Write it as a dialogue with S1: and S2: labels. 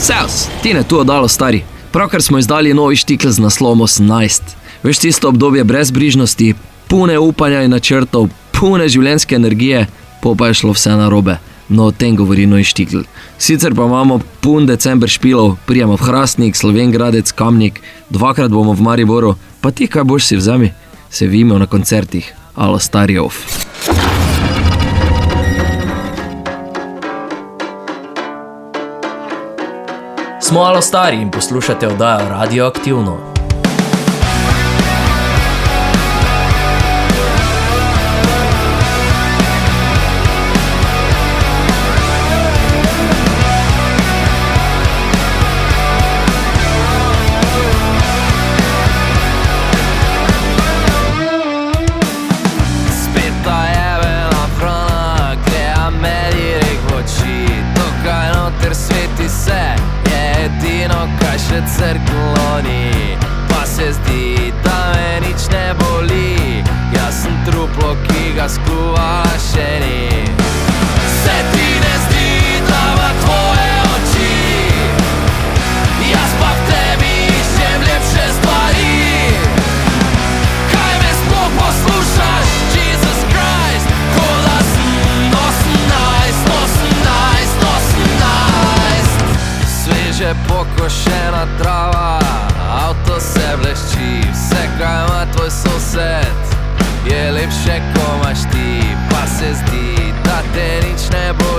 S1: Servus, Tine tu oddalo stari. Pravkar smo izdali novi štikl z naslovom 18. Veš tisto obdobje brezbrižnosti, pune upanja in načrtov, pune življenjske energije, pa je šlo vse narobe. No, o tem govori novi štikl. Sicer pa imamo pun december špilov, prijemo v Hrastnik, Slovenj Gradec, Kamnik, 2-krat bomo v Mariboru, pa ti kaj boš si vzemi? Se vidimo na koncertih. Alo stari off.
S2: Smo Alo stari in poslušate oddajo Radioaktivno.
S3: Crkloni, pa se zdi, da me nič ne boli. Jaz sem truplo, ki ga skuvala še ni. Se ti ne zdi, da ima tvoje oči? Jaz pa v tebi iščem lepše stvari. Kaj me sploh poslušaš, Jesus Christ? Ko da sem 18. Sveže pokošena trava, avto se blešči, vse kaj ima tvoj sosed je lepše, ko imaš ti. Pa se zdi, da te nič ne bo